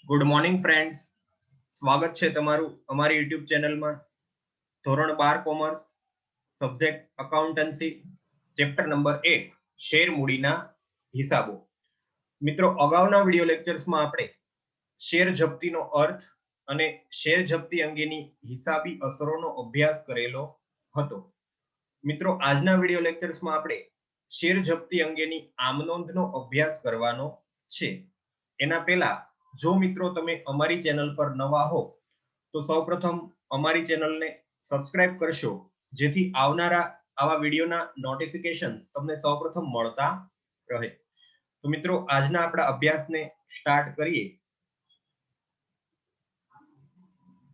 Good morning friends, સ્વાગત છે તમારું અમારી યુટ્યુબ ચેનલમાં. ધોરણ 12 commerce, subject accountancy, chapter number 1 share મૂડીના હિસાબો. મિત્રો, અગાઉના વિડિયો લેક્ચર્સમાં આપણે શેર જપ્તીનો અર્થ અને શેર જપ્તી અંગેની હિસાબી અસરોનો અભ્યાસ કરેલો હતો. મિત્રો, આજના વિડિયો લેક્ચર્સમાં આપણે શેર જપ્તી અંગેની આમનોંધનો અભ્યાસ કરવાનો છે. એના પહેલા જો મિત્રો તમે અમારી ચેનલ પર નવા હો તો સૌપ્રથમ અમારી ચેનલને સબસ્ક્રાઇબ કરશો, જેથી આવનારા આવા વિડીયોના નોટિફિકેશન તમને સૌપ્રથમ મળતા રહે. તો મિત્રો, આજના આપણા અભ્યાસને સ્ટાર્ટ કરીએ.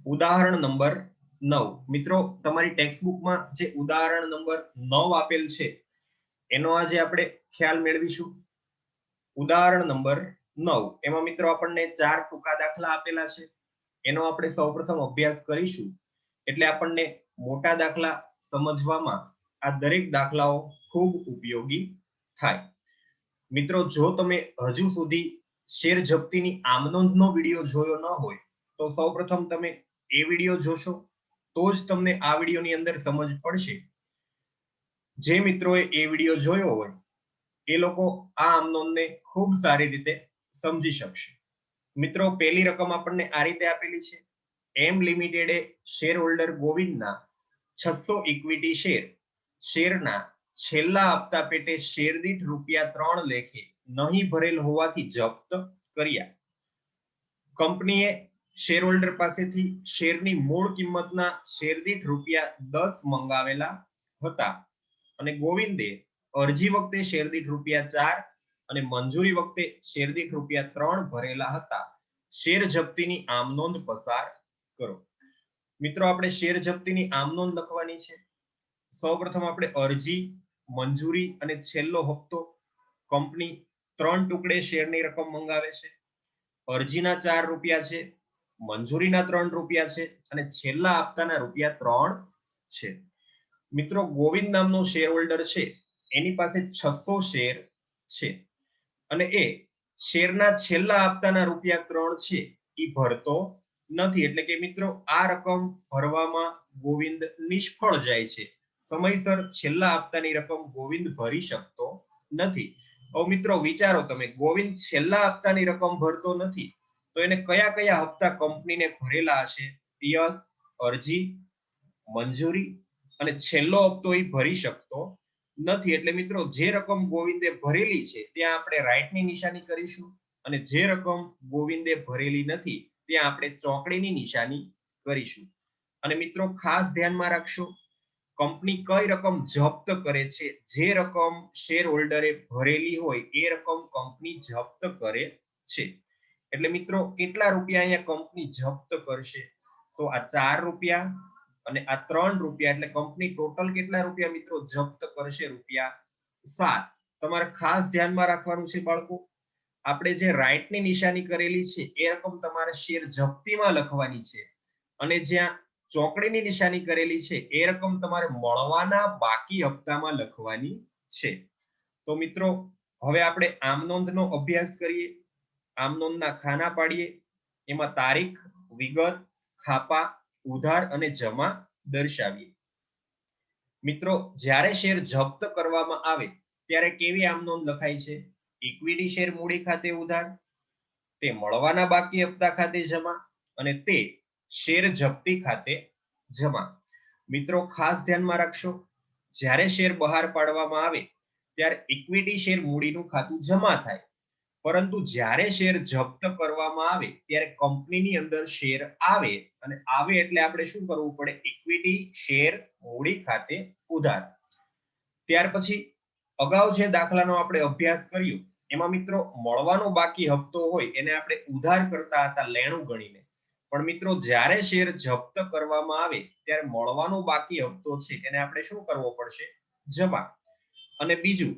ઉદાહરણ નંબર 9. મિત્રો, તમારી ટેક્સ્ટબુકમાં જે ઉદાહરણ નંબર 9 આપેલ છે એનો આજે આપણે ખ્યાલ મેળવીશું. ઉદાહરણ નંબર 9 એમાં મિત્રો આપણને 4 ટૂંકા દાખલા આપેલા છે. એનો આપણે સૌપ્રથમ અભ્યાસ કરીશું, એટલે આપણને મોટા દાખલા સમજવામાં આ દરેક દાખલાઓ ખૂબ ઉપયોગી થાય. મિત્રો, જો તમે હજુ સુધી શેર જપ્તીની આમનોંધનો વિડીયો જોયો ન હોય તો સૌપ્રથમ તમે એ વિડીયો જોશો, તો જ તમને આ વિડીયોની અંદર સમજ પડશે. જે મિત્રોએ એ વિડીયો જોયો હોય એ લોકો આ આમનોંધને ખૂબ સારી રીતે સમજી શકશે. મિત્રો, પહેલી રકમ આપણને આ રીતે આપેલી છે. એમ લિમિટેડે શેર હોલ્ડર ગોવિંદના 600 ઇક્વિટી શેરના છેલ્લા હપ્તા પેટે શેર દીઠ ₹3 લેખે નહીં ભરેલ હોવાથી જપ્ત કર્યા. કંપનીએ શેર હોલ્ડર પાસેથી શેરની મૂળ કિંમતના શેર દીઠ ₹10 મંગાવેલા હતા અને ગોવિંદે અરજી વખતે શેર દીઠ ₹4 અને મંજૂરી વખતે શેર દીઠ ₹3 ભરેલા હતા. શેર જપ્તીની આમનોંધ પસાર કરો. મિત્રો, આપણે શેર જપ્તીની આમનોંધ લખવાની છે. સૌપ્રથમ આપણે અરજી, મંજૂરી અને છેલ્લો હપ્તો. કંપની 3 ટુકડે શેરની રકમ મંગાવે છે. અરજીના ₹4 છે, મંજૂરીના ₹3 છે અને છેલ્લા હપ્તાના ₹3 છે. મિત્રો, ગોવિંદ નામનો શેર હોલ્ડર છે, એની પાસે 600 શેર છે અને એ શેરના છેલ્લા હપ્તાના ₹3 છે એ ભરતો નથી. એટલે કે મિત્રો, આ રકમ ભરવામાં ગોવિંદ નિષ્ફળ જાય છે. સમયસર છેલ્લા હપ્તાની રકમ ગોવિંદ ભરી શકતો નથી. હવે મિત્રો, વિચારો તમે, ગોવિંદ છેલ્લા હપ્તાની રકમ ભરતો નથી તો એને કયા કયા હપ્તા કંપનીને ભરેલા હશે? યસ, અરજી, મંજૂરી અને છેલ્લો હપ્તો એ ભરી શકતો નથી. એટલે મિત્રો, જે રકમ ગોવિંદે ભરેલી છે ત્યાં આપણે રાઈટની નિશાની કરીશું અને જે રકમ ગોવિંદે ભરેલી નથી ત્યાં આપણે ચોકડીની નિશાની કરીશું. અને મિત્રો, ખાસ ધ્યાનમાં રાખશો, કંપની કઈ રકમ જપ્ત કરે છે? જે રકમ શેર હોલ્ડરે ભરેલી હોય એ રકમ કંપની જપ્ત કરે છે. એટલે મિત્રો, કેટલા રૂપિયા અહીંયા કંપની જપ્ત કરશે? તો આ ₹4 અને આ ₹3, એટલે કંપની ટોટલ કેટલા રૂપિયા મિત્રો જપ્ત કરશે? ₹7. તમારે ખાસ ધ્યાનમાં રાખવાનું છે બાળકો, આપણે જે રાઈટની નિશાની કરેલી છે એ રકમ તમારે શેર જપ્તીમાં લખવાની છે અને જ્યાં ચોકડીની નિશાની કરેલી છે એ રકમ તમારે મળવાના બાકી હપ્તામાં લખવાની છે. તો મિત્રો, હવે આપણે આમનોંધનો અભ્યાસ કરીએ. આમનોંધના ખાના પાડીએ, એમાં તારીખ, વિગત, ખાપા, ઉધાર અને જમા દર્શાવીએ. મિત્રો, જ્યારે શેર જપ્ત કરવામાં આવે ત્યારે કેવી આમનોંધ લખાય છે? ઇક્વિટી શેર મૂડી ખાતે ઉધાર, તે મળવાના બાકી હપ્તા ખાતે જમા અને તે શેર જપ્તી ખાતે જમા. મિત્રો, ખાસ ધ્યાનમાં રાખશો, જ્યારે શેર બહાર પાડવામાં આવે ત્યારે ઇક્વિટી શેર મૂડીનું ખાતું જમા થાય, પરંતુ જ્યારે શેર જપ્ત કરવામાં આવે ત્યારે કંપનીની અંદર શેર આવે અને આવે એટલે આપણે શું કરવું પડે? ઇક્વિટી શેર મૂડી ખાતે ઉધાર. ત્યાર પછી અગાઉ જે દાખલાનો આપણે અભ્યાસ કર્યો એમાં મિત્રો, મળવાનો બાકી હપ્તો હોય એને આપણે ઉધાર કરતા હતા લેણું ગણીને, પણ મિત્રો, જ્યારે શેર જપ્ત કરવામાં આવે ત્યારે મળવાનો બાકી હપ્તો છે એને આપણે શું કરવો પડશે? જમા. અને બીજું,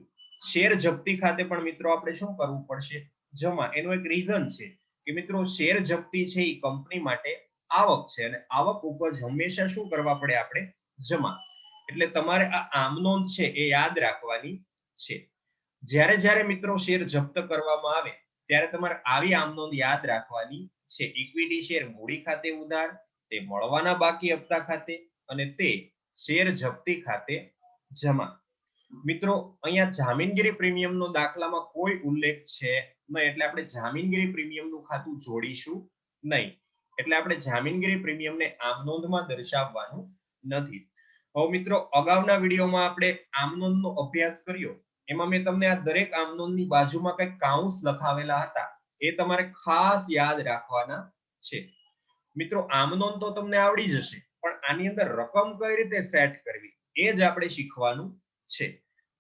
શેર જપ્તી ખાતે પણ મિત્રો આપણે શું કરવું પડશે? જમા. એનું એક રીઝન છે કે મિત્રો, શેર જપ્તી છે એ કંપની માટે આવક છે અને આવક ઉપજ હંમેશા શું કરવા પડે? આપણે જમા. એટલે તમારે આ આમનોંધ છે એ યાદ રાખવાની છે. જ્યારે જ્યારે મિત્રો શેર જપ્ત કરવામાં આવે ત્યારે તમારે આવી આમનોંધ યાદ રાખવાની છે ઇક્વિટી શેર મૂડી ખાતે ઉધાર, તે મળવાના બાકી હપ્તા ખાતે અને તે શેર જપ્તી ખાતે જમા. મિત્રો અહીંયા જામીનગીરી પ્રીમિયમનો દાખલામાં કોઈ ઉલ્લેખ છે નહીં, એટલે આપણે જામીનગીરી પ્રીમિયમનું ખાતું જોડીશું નહીં. એટલે આપણે જામીનગીરી પ્રીમિયમને આમ નોંધમાં દર્શાવવાનું નથી. હવે મિત્રો અગાઉના વિડીયોમાં આપણે આમ નોંધનો અભ્યાસ કર્યો, એમાં મેં તમને આ દરેક આમ નોંધની બાજુમાં કંઈક કાઉન્સ લખાવેલા હતા, એ તમારે ખાસ યાદ રાખવાના છે. મિત્રો આમ નોંધ તો તમને આવડી જશે, પણ આની અંદર રકમ કઈ રીતે સેટ કરવી એ જ આપણે શીખવાનું છે.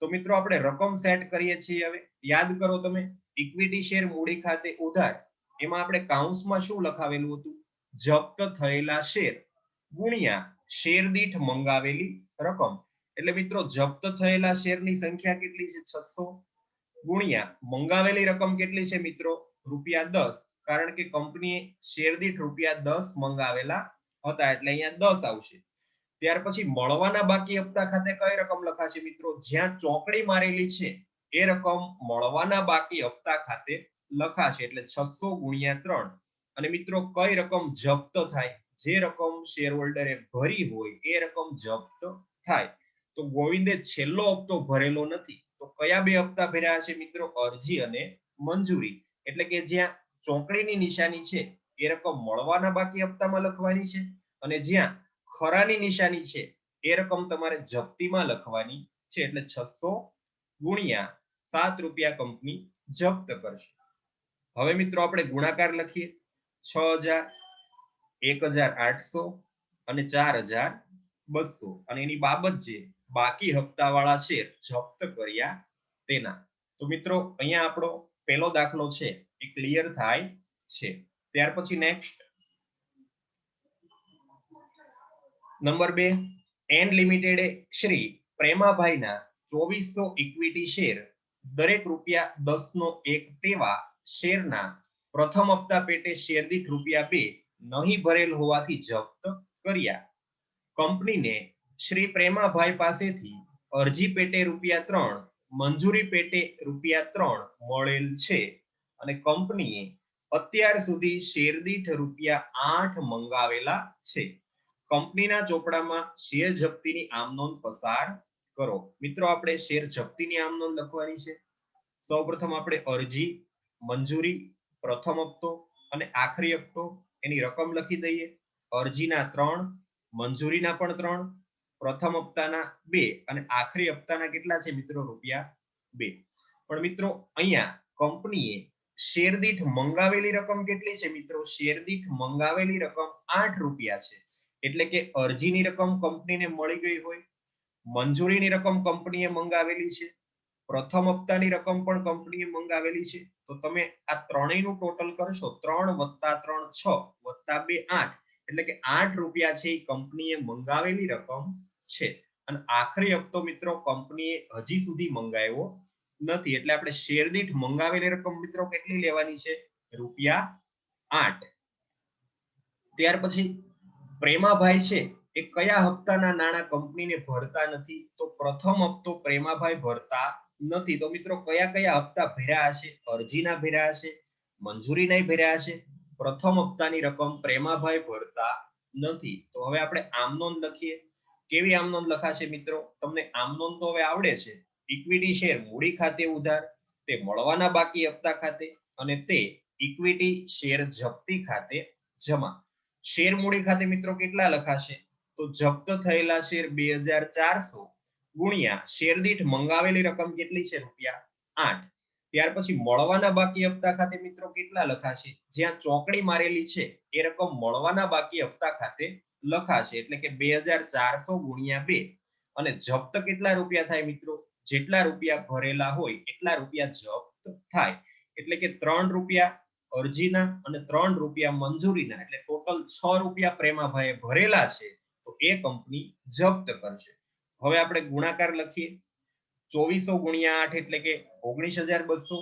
તો મિત્રો આપણે રકમ સેટ કરીએ છીએ. હવે યાદ કરો તમે, ઇક્વિટી શેર મૂડી ખાતે ઉધાર, એમાં આપણે કાઉન્સમાં શું લખાવેલું હતું? જપ્ત થયેલા શેર ગુણ્યા શેર દીઠ મંગાવેલી રકમ. એટલે મિત્રો જપ્ત થયેલા શેરની સંખ્યા કેટલી છે? 600 ગુણ્યા મંગાવેલી રકમ કેટલી છે મિત્રો? ₹10, કારણ કે કંપનીએ શેર દીઠ ₹10 મંગાવેલા હતા, એટલે અહીંયા 10 આવશે. ત્યાર પછી મળવાના બાકી હપ્તા ખાતે કઈ રકમ લખાશે મિત્રો? જ્યાં ચોકડી મારેલી છે એ રકમ મળવાના બાકી હપ્તા ખાતે લખાશે, એટલે 600 ગુણ્યા 3. અને મિત્રો કઈ રકમ જપ્ત થાય? જે રકમ શેર હોલ્ડરે ભરી હોય એ રકમ જપ્ત થાય. તો ગોવિંદે છેલ્લો હપ્તો ભરેલો નથી, તો કયા બે હપ્તા ભર્યા છે મિત્રો? અરજી અને મંજૂરી. એટલે કે જ્યાં ચોકડીની નિશાની છે એ રકમ મળવાના બાકી હપ્તામાં લખવાની છે, અને જ્યાં ખરાની નિશાની છે એ રકમ તમારે જપ્તીમાં લખવાની છે. એટલે 600 ગુણ્યા ₹7 કંપની જપ્ત કરશે. હવે મિત્રો આપણે ગુણાકાર લખીએ. 6000, 1800 અને 4200, અને એની બાબત જે બાકી હપ્તાવાળા શેર જપ્ત કર્યા તેના. તો મિત્રો અહીંયા આપણો પહેલો દાખલો છે એ ક્લિયર થાય છે. ત્યાર પછી નેક્સ્ટ નંબર 2, એન લિમિટેડે શ્રી પ્રેમાભાઈના 2400 ઇક્વિટી શેર દરેક ₹10 નો એક તેવા શેરના પ્રથમ હપ્તા પેટે શેર દીઠ ₹2 નહીં ભરેલ હોવાથી જપ્ત કર્યા. કંપનીને શ્રી પ્રેમાભાઈ પાસેથી અરજી પેટે ₹3, મંજૂરી પેટે ₹3 મળેલ છે, અને કંપનીએ અત્યાર સુધી શેર દીઠ ₹8 મંગાવેલા છે. કંપનીના ચોપડામાં શેર જપ્તીની આમ નોંધ પસાર કરો. મિત્રો આપણે શેર જપ્તીની આમ નોંધ લખવાની છે. સૌપ્રથમ આપણે અરજી, મંજૂરી, પ્રથમ હપ્તો અને આખરી હપ્તો એની રકમ લખી દઈએ. અરજીના 3, મંજૂરીના પણ 3, પ્રથમ હપ્તાના 2 અને આખરી હપ્તાના કેટલા છે મિત્રો? ₹2. પણ મિત્રો અહીંયા કંપનીએ શેર દીઠ મંગાવેલી રકમ કેટલી છે મિત્રો? શેર દીઠ મંગાવેલી રકમ ₹8 છે. એટલે કે અરજીની રકમ કંપનીને મળી ગઈ હોય, મંજૂરીની રકમ કંપનીએ મંગાવેલી છે, પ્રથમ હપ્તાની રકમ પણ કંપનીએ મંગાવેલી છે. તો તમે આ ત્રણેયનું ટોટલ કરશો, 3 + 3 6 + 2 8, એટલે કે ₹8 છે એ કંપનીએ મંગાવેલી રકમ છે. અને આખરી હપ્તો મિત્રો કંપનીએ હજી સુધી મંગાવ્યો નથી, એટલે આપણે શેર દીઠ મંગાવેલી રકમ મિત્રો કેટલી લેવાની છે? ₹8. ત્યાર પછી પ્રેમાભાઈ છે એ કયા હપ્તાના નાણાં કંપનીને ભરતા નથી? તો પ્રથમ હપ્તો પ્રેમાભાઈ ભરતા નથી. તો મિત્રો કયા કયા હપ્તા ભર્યા હશે? અરજીના ભર્યા હશે, મંજૂરીના ભર્યા હશે, પ્રથમ હપ્તાની રકમ પ્રેમાભાઈ ભરતા નથી. તો હવે આપણે આમ નોંધ લખીએ. કેવી આમ નોંધ લખાશે મિત્રો? તમને આમ નોંધ તો હવે આવડે છે. ઇક્વિટી શેર મૂડી ખાતે ઉધાર, તે મળવાના બાકી હપ્તા ખાતે, અને તે ઇક્વિટી શેર જપ્તી ખાતે જમા. શેર મૂડી ખાતે મિત્રો કેટલા લખાશે? તો જપ્ત થયેલા શેર 2400 ગુણ્યા શેર દીઠ મંગાવેલી રકમ કેટલી છે? ₹8. ત્યાર પછી મળવાના બાકી હપ્તા ખાતે મિત્રો કેટલા લખાશે? જ્યાં ચોકડી મારેલી છે એ રકમ મળવાના બાકી હપ્તા ખાતે લખાશે, એટલે કે 2400 ગુણ્યા 2. અને જપ્ત કેટલા રૂપિયા થાય મિત્રો? જેટલા રૂપિયા ભરેલા હોય એટલા રૂપિયા જપ્ત થાય, એટલે કે ₹3 અરજીના અને ₹3 મંજૂરીના, એટલે ટોટલ ₹6 પ્રેમાભાઈએ ભરેલા છે, તો એ કંપની જપ્ત કરશે. હવે આપણે ગુણાકાર લખીએ. 2400 ગુણ્યા 8 એટલે કે 19200,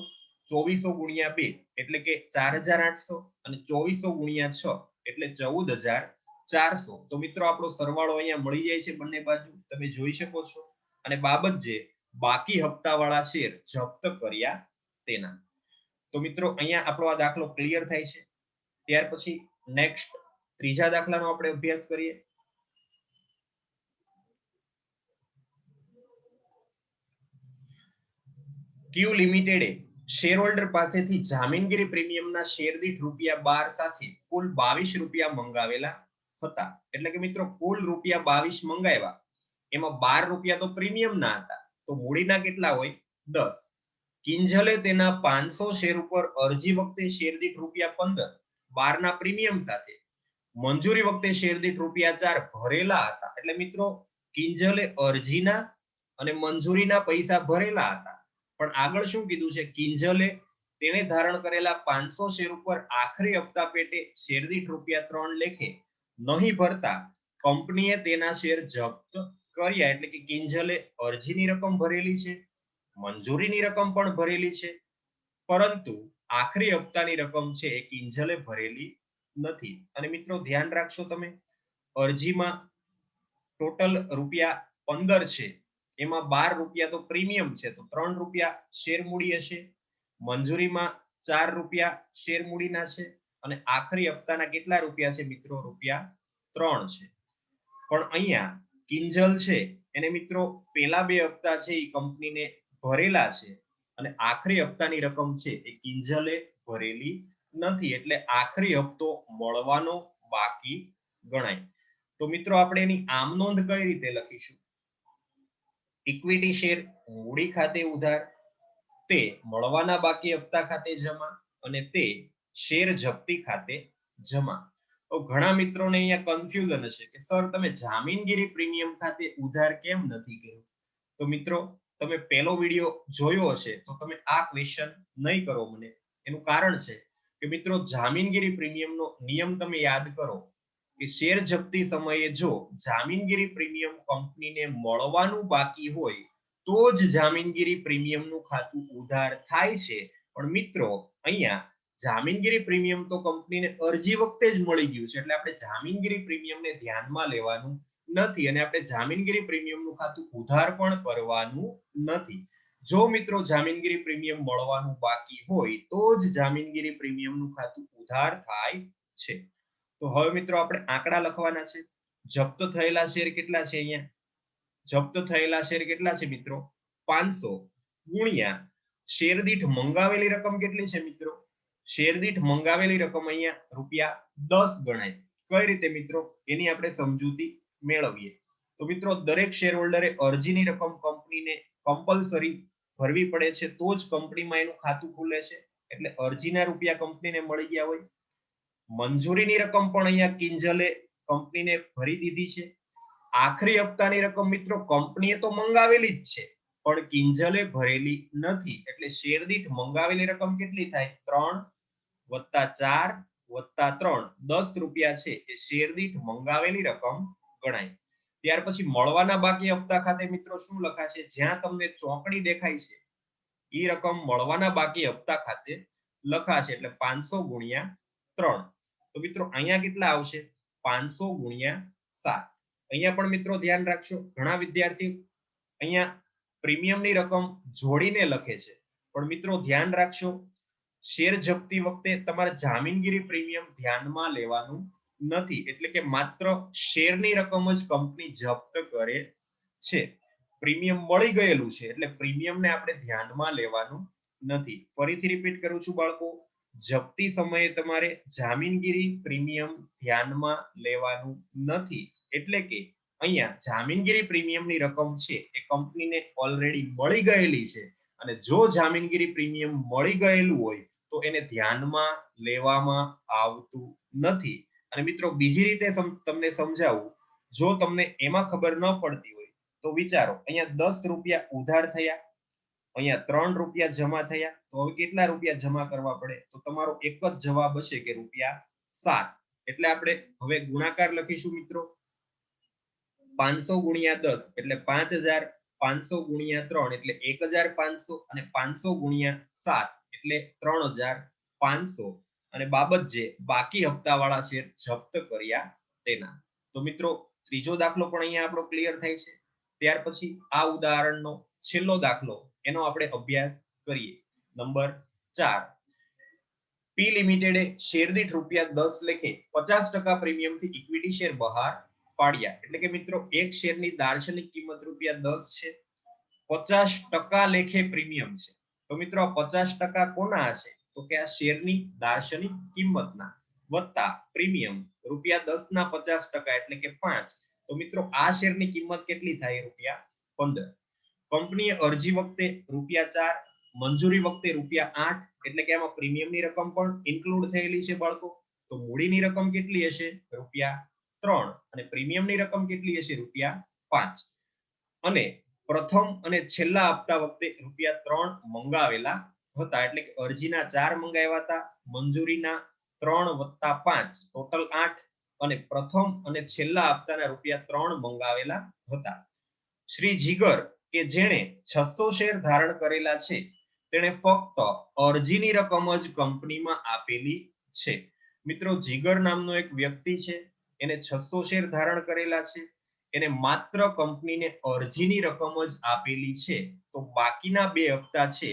2400 ગુણ્યા 2 એટલે કે 4800, અને 2400 ગુણ્યા 6 એટલે 14400. તો મિત્રો આપણો સરવાળો અહીંયા મળી જાય છે બંને બાજુ, તમે જોઈ શકો છો. અને બાબત જે બાકી હપ્તાવાળા શેર જપ્ત કર્યા તેના. તો મિત્રો અહીંયા આપણો આ દાખલો ક્લિયર થાય છે. ત્યાર પછી નેક્સ્ટ ત્રીજા દાખલાનો આપણે અભ્યાસ કરીએ. ક્યુ લિમિટેડે શેર હોલ્ડર પાસેથી જામીનગીરી પ્રીમિયમના શેર દીઠ ₹12 સાથે કુલ ₹22 મંગાવેલા હતા. એટલે કે મિત્રો કુલ ₹22 મંગાવ્યા, એમાં ₹12 તો પ્રીમિયમના હતા, તો મૂડીના કેટલા હોય? 10. કિંજલે તેના 500 શેર ઉપર અરજી વખતે શેર દીઠ ₹15 12 પ્રીમિયમ સાથે મંજૂરી વખતે શેર દીઠ ₹4 ભરેલા હતા. એટલે મિત્રો કિંજલે અરજીના અને મંજૂરીના પૈસા ભરેલા હતા, પણ આગળ શું કીધું છે? કિંજલે તેણે ધારણ કરેલા 500 શેર ઉપર આખરી હપ્તા પેટે શેર દીઠ ₹3 લેખે નહીં ભરતા કંપનીએ તેના શેર જપ્ત કર્યા. એટલે કે કિંજલે અરજીની રકમ ભરેલી છે, મંજૂરીની રકમ પણ ભરેલી છે, પરંતુ આખરી હપ્તાની રકમ છે એ કિંજલે ભરેલી નથી. અને મિત્રો ધ્યાન રાખશો તમે, અરજીમાં ટોટલ ₹15 છે, એમાં ₹12 તો પ્રીમિયમ છે, તો ₹3 શેર મૂડી હશે. મંજૂરીમાં ₹4 શેર મૂડીના છે, અને આખરી હપ્તાના કેટલા રૂપિયા છે મિત્રો? ₹3 છે. પણ અહીંયા કિંજલ છે એને મિત્રો પેલા 2 હપ્તા છે એ કંપનીને ભરેલા છે, અને આખરી હપ્તાની રકમ છે એ કિંજલે ભરેલી નથી, એટલે આખરી હપ્તો મળવાનો બાકી ગણાય. તો મિત્રો આપણે એની આમ નોંધ કઈ રીતે લખીશું? ઇક્વિટી શેર મૂડી ખાતે ઉધાર, તે મળવાના બાકી હપ્તા ખાતે જમા, અને તે શેર જપ્તી ખાતે જમા. તો ઘણા મિત્રોને અહીંયા કન્ફ્યુઝન હશે કે સર તમે જામીનગીરી પ્રીમિયમ ખાતે ઉધાર કેમ નથી કર્યું? તો મિત્રો તમે પહેલો વિડિયો જોયો હશે તો તમે આ ક્વેશ્ચન નહીં કરો મને. એનું કારણ છે કે મિત્રો જામીનગીરી પ્રીમિયમનો નિયમ તમે યાદ કરો કે શેર જપ્તી સમયે જો જામીનગીરી પ્રીમિયમ કંપનીને મળવાનું બાકી હોય તો જ જામીનગીરી પ્રીમિયમનું ખાતું ઉધાર થાય છે. પણ મિત્રો અહીંયા જામીનગીરી પ્રીમિયમ તો કંપનીને અરજી વખતે જ મળી ગયું છે, એટલે આપણે જામીનગીરી પ્રીમિયમને ધ્યાનમાં લેવાનું નથી, અને આપણે જામીનગીરી પ્રીમિયમનું ખાતું ઉધાર પણ કરવાનું નથી. જો મિત્રો જામીનગીરી પ્રીમિયમ મળવાનું બાકી હોય તો જ જામીનગીરી પ્રીમિયમનું ખાતું ઉધાર થાય છે. તો હવે મિત્રો આપણે આંકડા લખવાના છે. જપ્ત થયેલા શેર કેટલા છે? અહીંયા જપ્ત થયેલા શેર કેટલા છે મિત્રો? 500 ગુણ્યા શેર દીઠ મંગાવેલી રકમ કેટલી છે મિત્રો? શેર દીઠ મંગાવેલી રકમ અહીંયા ₹10 ગણાય. કઈ રીતે મિત્રો? એની આપણે સમજૂતી મેળવીએ. તો મિત્રો દરેક શેર હોલ્ડરે અરજીની રકમ કંપનીને કમ્પલસરી ભરવી પડે છે, તો જ કંપનીમાં એનું ખાતું ખુલે છે. એટલે અરજીના રૂપિયા કંપનીને મળી ગયા હોય. મંજૂરીની રકમ પણ અહીંયા કિંજલે કંપનીને ભરી દીધી છે. આખરી હપ્તાની રકમ મિત્રો કંપનીએ તો મંગાવેલી જ છે, પણ કિંજલે ભરેલી નથી, એટલે શેર દીઠ મંગાવેલી રકમ કેટલી થાય? 3 + 4 + 3 ₹10 છે એ શેર દીઠ મંગાવેલી રકમ ગણાય. ત્યાર પછી મળવાના બાકી હપ્તા ખાતે મિત્રો શું લખાશે? જ્યાં તમને ચોકડી દેખાય છે એ રકમ મળવાના બાકી હપ્તા ખાતે લખાશે, એટલે 500 × 3. તો મિત્રો અહીંયા કેટલા આવશે? 500 × 7. અહીંયા પણ મિત્રો ધ્યાન રાખશો, ઘણા વિદ્યાર્થી અહીંયા પ્રીમિયમની રકમ જોડીને લખે છે, પણ મિત્રો ધ્યાન રાખશો શેર જપ્તી વખતે તમારે જામીનગીરી પ્રીમિયમ ધ્યાનમાં લેવાનું નથી, એટલે કે માત્ર શેરની રકમ જ કંપની જપ્ત કરે છે. પ્રીમિયમ મળી ગયેલું છે એટલે પ્રીમિયમને આપણે ધ્યાનમાં લેવાનું નથી. ફરીથી રિપીટ કરું છું બાળકો, જપ્તી સમયે તમારે જામીનગીરી પ્રીમિયમ ધ્યાનમાં લેવાનું નથી, એટલે કે અહીંયા જામીનગીરી પ્રીમિયમની રકમ છે એ કંપનીને ઓલરેડી મળી ગયેલી છે, અને જો જામીનગીરી પ્રીમિયમ મળી ગયેલું હોય તો એને ધ્યાનમાં લેવામાં આવતું નથી. અને મિત્રો બીજી રીતે તમને સમજાવું, જો તમને એમાં ખબર ન પડતી હોય તો વિચારો, અહીંયા ₹10 ઉધાર થયા, અહીંયા ₹3 જમા થયા, તો હવે કેટલા રૂપિયા જમા કરવા પડે? તો તમારો એક જ જવાબ હશે કે ₹7. એટલે આપણે હવે ગુણાકાર લખીશું મિત્રો. 500 × 10 એટલે 5000, 500 × 3 એટલે 1500, અને 500 × 7 એટલે 3500, અને બાબત જે બાકી હપ્તાવાળા શેર જપ્ત કર્યા તેના. તો મિત્રો ત્રીજો દાખલો પણ અહીંયા આપણો ક્લિયર થાય છે. ત્યાર પછી આ ઉદાહરણનો છેલ્લો દાખલો એનો આપણે અભ્યાસ કરીએ. નંબર 4. પી લિમિટેડે શેર દીઠ ₹10 લેખે 50% પ્રીમિયમથી ઇક્વિટી શેર બહાર પાડ્યા. એટલે કે મિત્રો એક શેરની દાર્શનિક કિંમત ₹10 છે, 50% લેખે પ્રીમિયમ છે. તો મિત્રો આ 50% કોના હશે? તો કે આ શેરની દાર્શનિક કિંમતના વત્તા પ્રીમિયમ ₹10 ના 50% એટલે કે 5. તો મિત્રો આ શેરની કિંમત કેટલી થાય? ₹15. કંપનીએ અરજી વખતે ₹4, મંજૂરી વખતે ₹8, એટલે કે આમાં પ્રીમિયમની રકમ પણ ઇન્ક્લુડ થયેલી છે બાળકો. તો મૂડીની રકમ કેટલી હશે? ₹3 અને પ્રીમિયમની રકમ કેટલી હશે? ₹5. અને પ્રથમ અને છેલ્લા હપ્તા વખતે ₹3 મંગાવેલા હતા. એટલે કે અરજીના 4 મંગાવ્યા હતા, મંજૂરીના 3 વત્તા 5 ટોટલ 8 અને પ્રથમ અને છેલ્લા હપ્તાના ₹3 મંગાવેલા હતા. શ્રી જીગર કે જેણે 600 શેર ધારણ કરેલા છે તેણે ફક્ત અરજીની રકમ જ કંપનીમાં આપેલી છે. મિત્રો જીગર નામનો એક વ્યક્તિ છે, એને 600 શેર ધારણ કરેલા છે, એને માત્ર કંપનીને અરજીની રકમ જ આપેલી છે. તો બાકીના 2 હપ્તા છે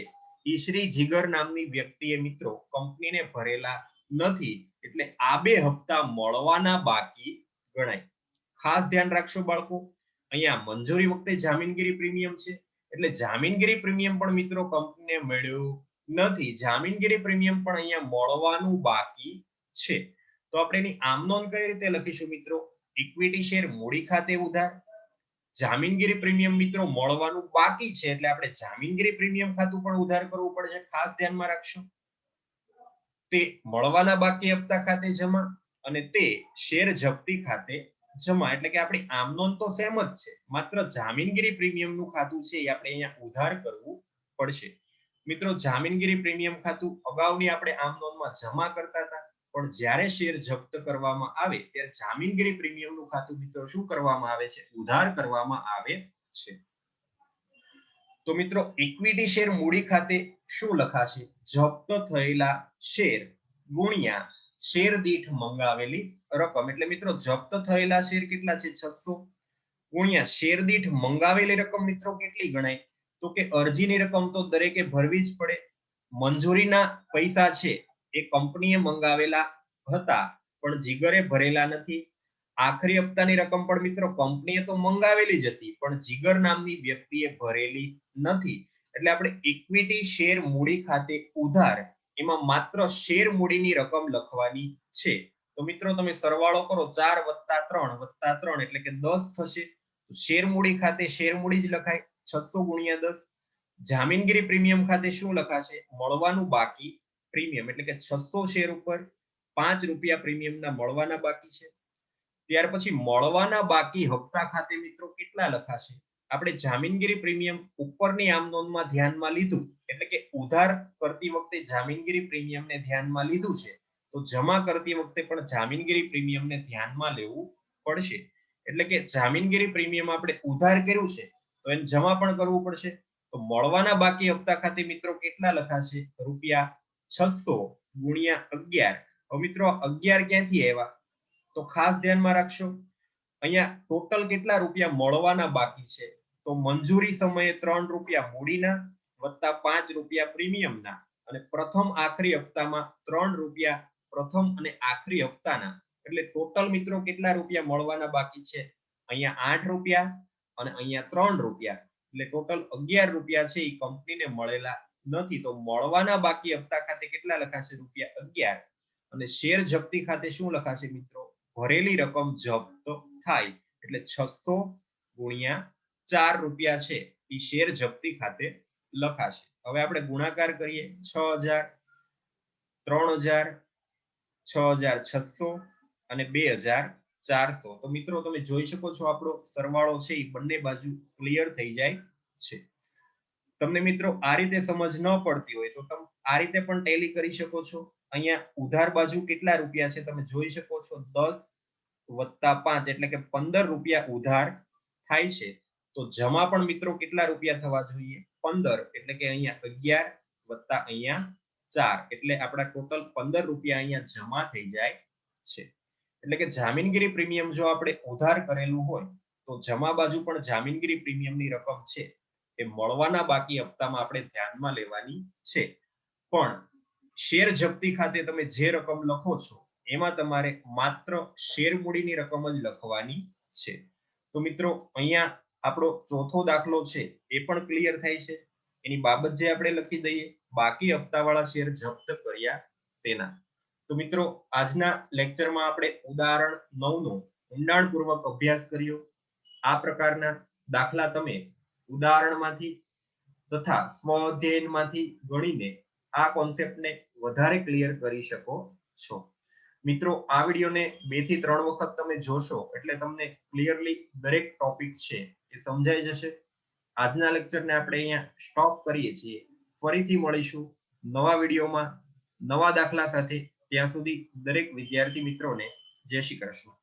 એ શ્રી જીગર નામની વ્યક્તિએ મિત્રો કંપનીને ભરેલા નથી, એટલે આ 2 હપ્તા મળવાના બાકી ગણાય. ખાસ ધ્યાન રાખશો બાળકો, અહીંયા મંજૂરી વખતે જામીનગીરી પ્રીમિયમ છે, એટલે જામીનગીરી પ્રીમિયમ પણ મિત્રો કંપનીને મળ્યું નથી. જામીનગીરી પ્રીમિયમ પણ અહીંયા મળવાનું બાકી છે. તો આપણે એની આમ નોંધ કઈ રીતે લખીશું મિત્રો? ઇક્વિટી શેર મૂડી ખાતે ઉધાર, જામીનગીરી પ્રીમિયમ મિત્રો મળવાનું બાકી છે, એટલે આપણે જામીનગીરી પ્રીમિયમ ખાતું પણ ઉધાર કરવું પડશે. ખાસ ધ્યાનમાં રાખશો, તે મળવાના બાકી હપ્તા ખાતે જમા અને તે શેર જપ્તી ખાતે જમા. એટલે કે આપણી આમ નોંધ તો સેમ જ છે, માત્ર જામીનગીરી પ્રીમિયમનું ખાતું છે એ આપણે અહીંયા ઉધાર કરવું પડશે. મિત્રો જામીનગીરી પ્રીમિયમ ખાતું અગાઉની આપણે આમ નોંધમાં જમા કરતા હતા, પણ જ્યારે શેર જપ્ત કરવામાં આવે ત્યારે જામીનગીરી પ્રીમિયમનું ખાતું મિત્રો શું કરવામાં આવે છે? ઉધાર કરવામાં આવે છે. તો મિત્રો ઇક્વિટી શેર મૂડી ખાતે શું લખાશે? જપ્ત થયેલા શેર ગુણ્યા શેર દીઠ મંગાવેલી રકમ. એટલે મિત્રો જપ્ત થયેલા શેર કેટલા છે? 600 ગુણ્યા શેર દીઠ મંગાવેલી રકમ મિત્રો કેટલી ગણાય? તો કે અરજીની રકમ તો દરેકે ભરવી જ પડે. મંજૂરીના પૈસા છે એ કંપનીએ મંગાવેલા હતા પણ જીગરે ભરેલા નથી. આખરી હપ્તાની રકમ પણ મિત્રો કંપનીએ તો મંગાવેલી જ હતી પણ જીગર નામની વ્યક્તિએ ભરેલી નથી. એટલે આપણે ઇક્વિટી શેર મૂડી ખાતે ઉધાર એમાં માત્ર શેર મૂડીની રકમ લખવાની છે. તો મિત્રો તમે સરવાળો કરો, 4 + 3 + 3 એટલે કે 10 થશે. શેર મૂડી ખાતે શેર મૂડી જ લખાય, 600 × 10. જામીનગીરી પ્રીમિયમ ખાતે શું લખાશે? મળવાનું બાકી પ્રીમિયમ, એટલે કે 600 શેર ઉપર ₹5 પ્રીમિયમના મળવાના બાકી છે. ત્યાર પછી મળવાના બાકી હપ્તા ખાતે મિત્રો કેટલા લખાશે? આપણે જામીનગીરી પ્રીમિયમ ઉપરની આમ નોંધમાં ધ્યાનમાં લીધું, એટલે કે ઉધાર કરતી વખતે જામીનગીરી પ્રીમિયમને ધ્યાનમાં લીધું છે, તો જમા કરતી વખતે પણ જામીનગીરી પ્રીમિયમને ધ્યાનમાં લેવું પડશે. એટલે કે જામીનગીરી પ્રીમિયમ આપણે ઉધાર કર્યું છે તો એને જમા પણ કરવું પડશે. તો મળવાના બાકી હપ્તા ખાતે મિત્રો કેટલા લખાશે? ₹600 × 11. હવે મિત્રો 11 ક્યાંથી આવ્યા? તો ખાસ ધ્યાનમાં રાખશો, અહીંયા ટોટલ કેટલા રૂપિયા મળવાના બાકી છે? તો મંજૂરી સમયે ₹3 મૂડીના વત્તા ₹5 પ્રીમિયમના અને પ્રથમ આખરી હપ્તામાં ₹3 પ્રથમ અને આખરી હપ્તાના, એટલે ટોટલ મિત્રો કેટલા રૂપિયા મળવાના બાકી છે? અહીંયા ₹8 અને અહીંયા ₹3, એટલે ટોટલ ₹11 છે એ કંપનીને મળેલા નથી. તો મળવાના બાકી હપ્તા ખાતે કેટલા લખાશે? ₹11. અને શેર જપ્તી ખાતે શું લખાશે મિત્રો? ભરેલી રકમ જપ્ત થાય, એટલે 600 × ₹4 છે એ શેર જપ્તી ખાતે લખાશે. હવે આપણે ગુણાકાર કરીએ, 6000, 3000, 6600 અને 2400. તો મિત્રો તમે જોઈ શકો છો આપણો સરવાળો છે એ બંને બાજુ ક્લિયર થઈ જાય છે. તમને મિત્રો આ રીતે સમજ ન પડતી હોય તો તમે આ રીતે પણ ટેલી કરી શકો છો. અહીંયા ઉધાર બાજુ કેટલા રૂપિયા છે તમે જોઈ શકો છો, 10 + 5 એટલે કે ₹15 ઉધાર થાય છે. તો જમા પણ મિત્રો કેટલા રૂપિયા થવા જોઈએ? 15, એટલે કે અહીંયા 11 વત્તા અહીંયા 4, એટલે આપણા ટોટલ ₹15 અહીંયા જમા થઈ જાય છે. એટલે કે જામીનગીરી પ્રીમિયમ જો આપણે ઉધાર કરેલું હોય તો જમા બાજુ પણ જામીનગીરી પ્રીમિયમની રકમ છે એ મળવાના બાકી હપ્તામાં આપણે ધ્યાનમાં લેવાની છે. પણ શેર જપ્તી ખાતે તમે જે રકમ લખો છો એમાં તમારે માત્ર શેર મૂડીની રકમ જ લખવાની છે. તો મિત્રો અહીંયા આપણો ચોથો દાખલો છે એ પણ ક્લિયર થાય છે. એની બાબત જે આપણે લખી દઈએ, બાકી હપ્તાવાળા શેર જપ્ત કર્યા તેના. તો મિત્રો આજના લેક્ચરમાં આપણે ઉદાહરણ 9 નો ઊંડાણપૂર્વક અભ્યાસ કર્યો. આ પ્રકારના દાખલા તમે ઉદાહરણમાંથી તથા સ્વ અધ્યયનમાંથી ગણીને આ કોન્સેપ્ટને વધારે ક્લિયર કરી શકો છો. મિત્રો આ વિડીયોને 2 થી 3 વખત તમે જોશો એટલે તમને ક્લિયરલી દરેક ટોપિક છે એ સમજાઈ જશે. આજના લેક્ચરને આપણે અહીંયા સ્ટોપ કરીએ છીએ. ફરીથી મળીશું નવા વિડીયોમાં નવા દાખલા સાથે. ત્યાં સુધી દરેક વિદ્યાર્થી મિત્રોને જય શ્રી કૃષ્ણ.